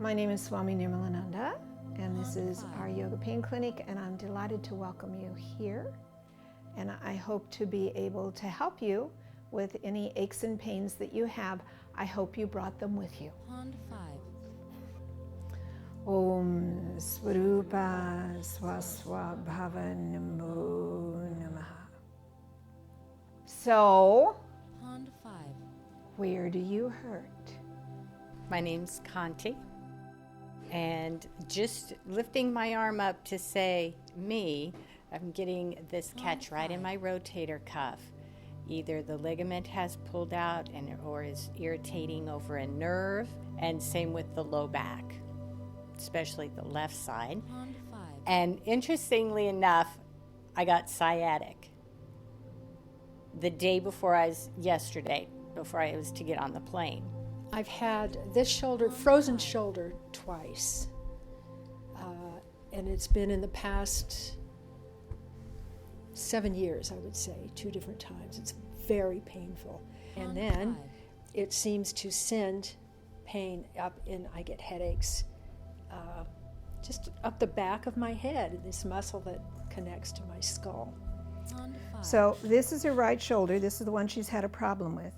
My name is Swami Nirmalananda, and this is our Yoga Pain Clinic, and I'm delighted to welcome you here. And I hope to be able to help you with any aches and pains that you have. I hope you brought them with you. Pond 5. Om Svarupa Swaswa Bhava Namo Namaha. So, Pond 5. where do you hurt? My name's Conti, and just lifting my arm up to say me, I'm getting this catch right in my rotator cuff. Either the ligament has pulled out or is irritating over a nerve, and same with the low back, especially the left side. Pond 5. And interestingly enough, I got sciatic the day before yesterday, before I was to get on the plane. I've had this shoulder, frozen shoulder, twice. And it's been in the past 7 years, I would say, 2 different times. It's very painful. And then it seems to send pain up, and I get headaches just up the back of my head, this muscle that connects to my skull. Pond 5. So this is her right shoulder. This is the one she's had a problem with.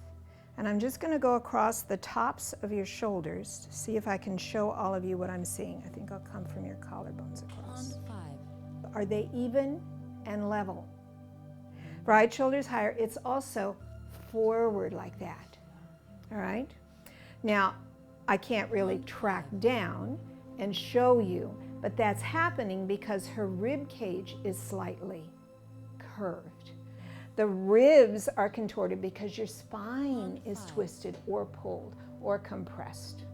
And I'm just going to go across the tops of your shoulders to see if I can show all of you what I'm seeing. I think I'll come from your collarbones across. Pond 5. Are they even and level? Right shoulder's higher. It's also forward like that. All right? Now, I can't really track down and show you, but that's happening because her rib cage is slightly curved. The ribs are contorted because your spine is twisted or pulled or compressed.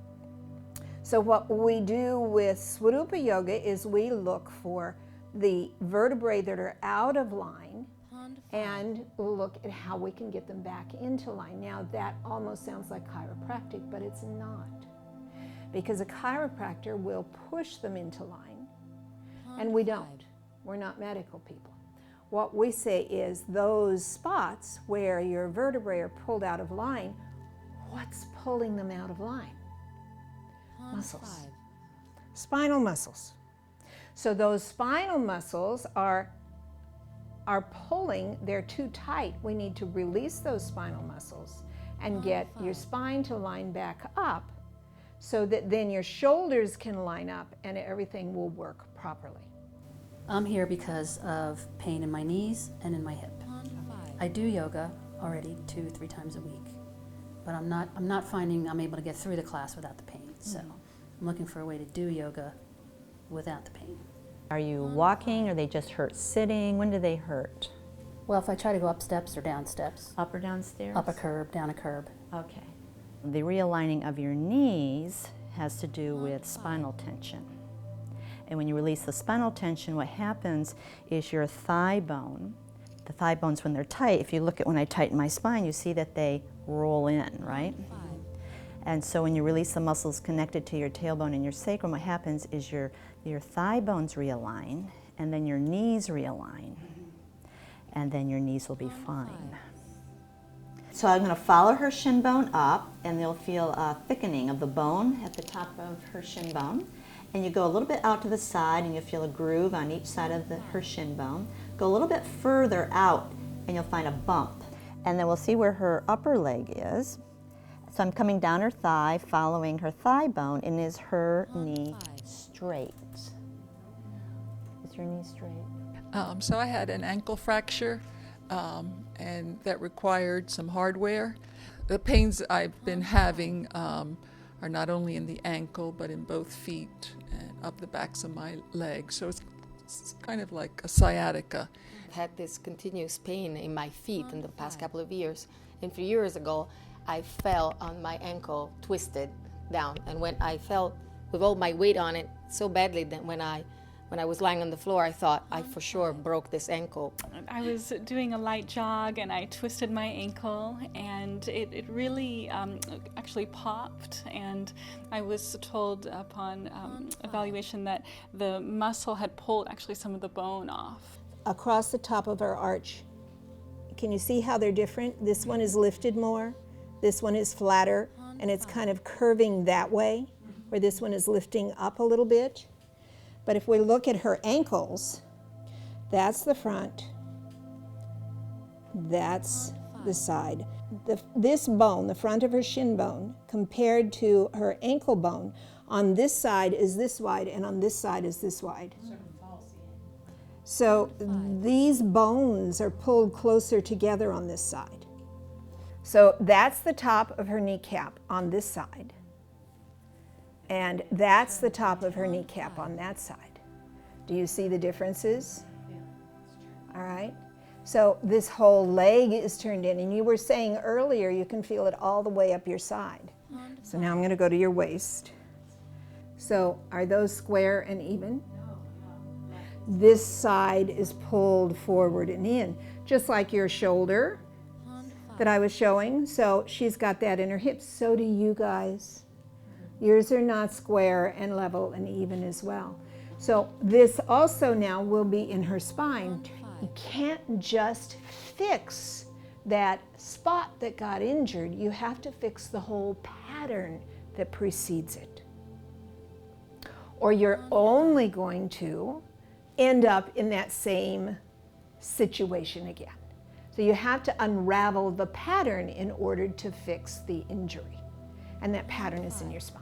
So what we do with Swarupa Yoga is we look for the vertebrae that are out of line Pond 5. and look at how we can get them back into line. Now that almost sounds like chiropractic, but it's not. Because a chiropractor will push them into line, and we don't. We're not medical people. What we say is those spots where your vertebrae are pulled out of line, what's pulling them out of line? Pond Muscles. 5. Spinal muscles. So those spinal muscles are pulling, they're too tight. We need to release those spinal muscles and get your spine to line back up so that then your shoulders can line up and everything will work properly. I'm here because of pain in my knees and in my hip. Pond 5. I do yoga already 2-3 times a week, but I'm not finding I'm able to get through the class without the pain. So I'm looking for a way to do yoga without the pain. Are you walking, or they just hurt sitting? When do they hurt? Well, if I try to go up steps or down steps, Up or downstairs? up a curb, down a curb. Okay. The realigning of your knees has to do with spinal tension. And when you release the spinal tension, what happens is your thigh bone, the thigh bones when they're tight, if you look at when I tighten my spine, you see that they roll in, right? And so when you release the muscles connected to your tailbone and your sacrum, what happens is your thigh bones realign, and then your knees realign, and then your knees will be fine. So I'm going to follow her shin bone up, and you'll feel a thickening of the bone at the top of her shin bone. And you go a little bit out to the side, and you'll feel a groove on each side of her shin bone. Go a little bit further out, and you'll find a bump. And then we'll see where her upper leg is. So I'm coming down her thigh, following her thigh bone, and is her knee straight? Is your knee straight? So I had an ankle fracture, and that required some hardware. The pains I've been having are not only in the ankle, but in both feet and up the backs of my legs. So it's kind of like a sciatica. I've had this continuous pain in my feet in the past couple of years. And 3 years ago, I fell on my ankle, twisted down. And when I fell with all my weight on it so badly that when I was lying on the floor, I thought I for sure broke this ankle. I was doing a light jog and I twisted my ankle, and it really actually popped, and I was told upon evaluation that the muscle had pulled actually some of the bone off. Across the top of our arch, can you see how they're different? This one is lifted more, this one is flatter, and it's kind of curving that way. where this one is lifting up a little bit. But if we look at her ankles, that's the front, that's the side. This bone, the front of her shin bone, compared to her ankle bone, on this side is this wide and on this side is this wide. So these bones are pulled closer together on this side. So that's the top of her kneecap on this side. And that's the top of her kneecap on that side. Do you see the differences? All right. So this whole leg is turned in, and you were saying earlier you can feel it all the way up your side. So now I'm going to go to your waist. So are those square and even? This side is pulled forward and in, just like your shoulder that I was showing. So she's got that in her hips. So do you guys. Yours are not square and level and even as well. So this also now will be in her spine. You can't just fix that spot that got injured. You have to fix the whole pattern that precedes it. Or you're only going to end up in that same situation again. So you have to unravel the pattern in order to fix the injury. And that pattern is in your spine.